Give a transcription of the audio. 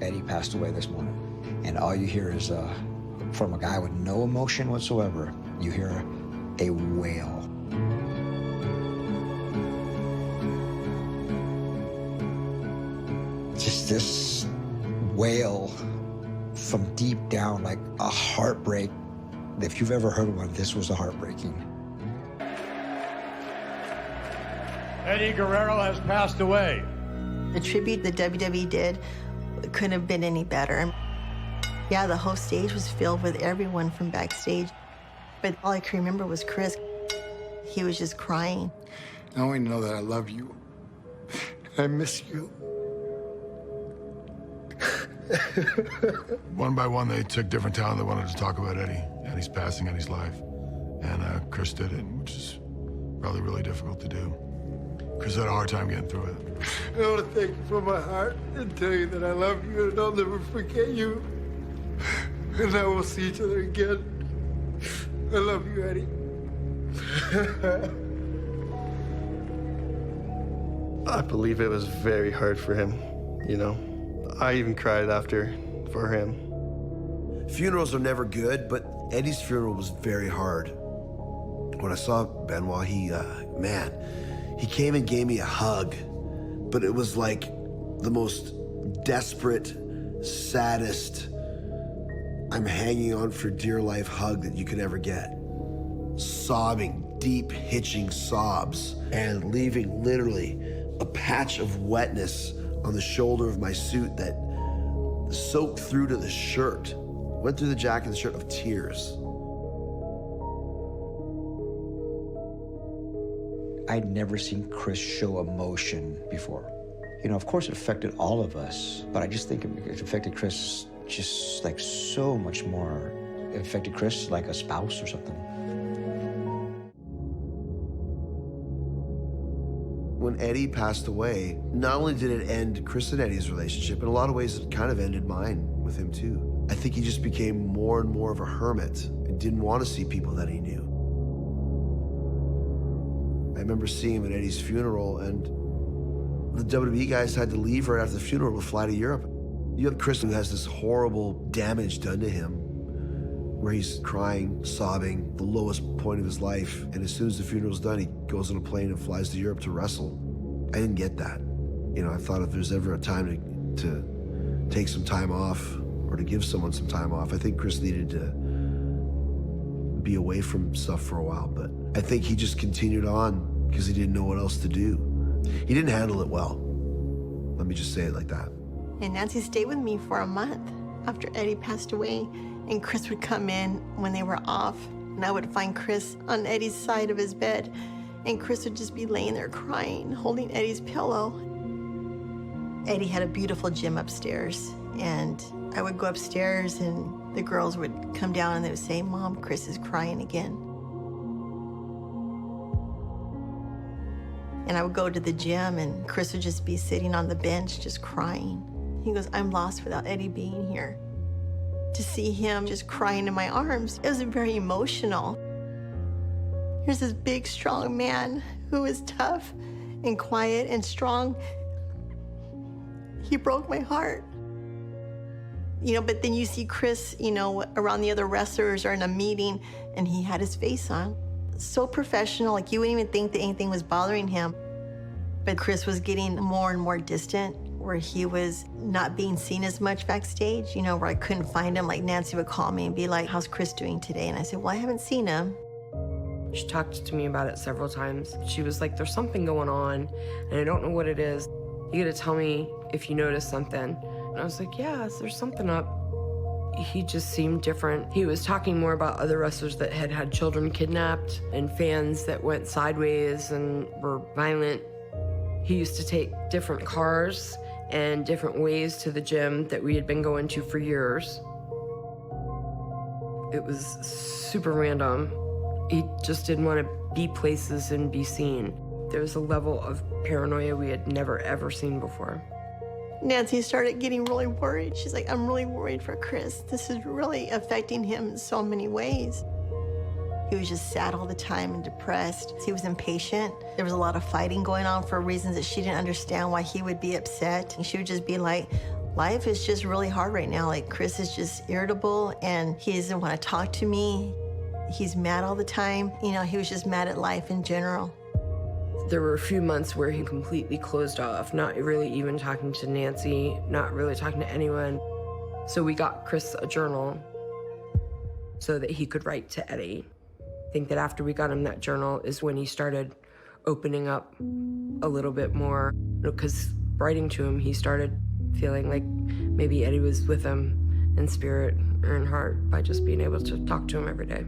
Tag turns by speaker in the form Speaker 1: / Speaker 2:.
Speaker 1: Eddie passed away this morning. And all you hear is, from a guy with no emotion whatsoever, you hear a wail. Just this wail from deep down, like a heartbreak. If you've ever heard one, this was a heartbreaking.
Speaker 2: Eddie Guerrero has passed away.
Speaker 3: The tribute the WWE did couldn't have been any better. Yeah, the whole stage was filled with everyone from backstage. But all I can remember was Chris. He was just crying.
Speaker 4: I only know that I love you. I miss you.
Speaker 5: One by one, they took different talent that wanted to talk about Eddie, Eddie's passing, Eddie's life. And Chris did it, which is probably really difficult to do. Chris had a hard time getting through it.
Speaker 4: I want to thank you from my heart and tell you that I love you and I'll never forget you. And I will see each other again. I love you, Eddie.
Speaker 6: I believe it was very hard for him, you know. I even cried after for him.
Speaker 7: Funerals are never good, but Eddie's funeral was very hard. When I saw Benoit, he came and gave me a hug, but it was like the most desperate, saddest, I'm hanging on for dear life hug that you could ever get. Sobbing, deep, hitching sobs, and leaving literally a patch of wetness on the shoulder of my suit that soaked through to the shirt, went through the jacket and the shirt of tears.
Speaker 1: I'd never seen Chris show emotion before. You know, of course it affected all of us, but I just think it affected Chris just like so much more. It affected Chris like a spouse or something.
Speaker 7: When Eddie passed away, not only did it end Chris and Eddie's relationship, in a lot of ways it kind of ended mine with him too. I think he just became more and more of a hermit and didn't want to see people that he knew. I remember seeing him at Eddie's funeral, and the WWE guys had to leave right after the funeral to fly to Europe. You have Chris, who has this horrible damage done to him, where he's crying, sobbing, the lowest point of his life, and as soon as the funeral's done, he goes on a plane and flies to Europe to wrestle. I didn't get that. You know, I thought if there's ever a time to take some time off or to give someone some time off, I think Chris needed to be away from stuff for a while, but I think he just continued on because he didn't know what else to do. He didn't handle it well. Let me just say it like that.
Speaker 3: And Nancy stayed with me for a month after Eddie passed away. And Chris would come in when they were off, and I would find Chris on Eddie's side of his bed, and Chris would just be laying there crying, holding Eddie's pillow. Eddie had a beautiful gym upstairs, and I would go upstairs, and the girls would come down and they would say, "Mom, Chris is crying again." And I would go to the gym, and Chris would just be sitting on the bench just crying. He goes, "I'm lost without Eddie being here." To see him just crying in my arms, it was very emotional. Here's this big, strong man who is tough and quiet and strong. He broke my heart. You know, but then you see Chris, you know, around the other wrestlers or in a meeting, and he had his face on. So professional, like you wouldn't even think that anything was bothering him. But Chris was getting more and more distant, where he was not being seen as much backstage, you know, where I couldn't find him. Like Nancy would call me and be like, "How's Chris doing today?" And I said, "Well, I haven't seen him."
Speaker 8: She talked to me about it several times. She was like, "There's something going on, and I don't know what it is. You gotta tell me if you notice something." And I was like, "Yeah, there's something up." He just seemed different. He was talking more about other wrestlers that had had children kidnapped and fans that went sideways and were violent. He used to take different cars and different ways to the gym that we had been going to for years. It was super random. He just didn't want to be places and be seen. There was a level of paranoia we had never, ever seen before.
Speaker 3: Nancy started getting really worried. She's like, "I'm really worried for Chris. This is really affecting him in so many ways." He was just sad all the time and depressed. He was impatient. There was a lot of fighting going on for reasons that she didn't understand why he would be upset. And she would just be like, Life is just really hard right now. Like, Chris is just irritable and he doesn't want to talk to me. He's mad all the time. You know, he was just mad at life in general.
Speaker 8: There were a few months where he completely closed off, not really even talking to Nancy, not really talking to anyone. So we got Chris a journal so that he could write to Eddie. I think that after we got him that journal is when he started opening up a little bit more, because writing to him, he started feeling like maybe Eddie was with him in spirit or in heart by just being able to talk to him every day.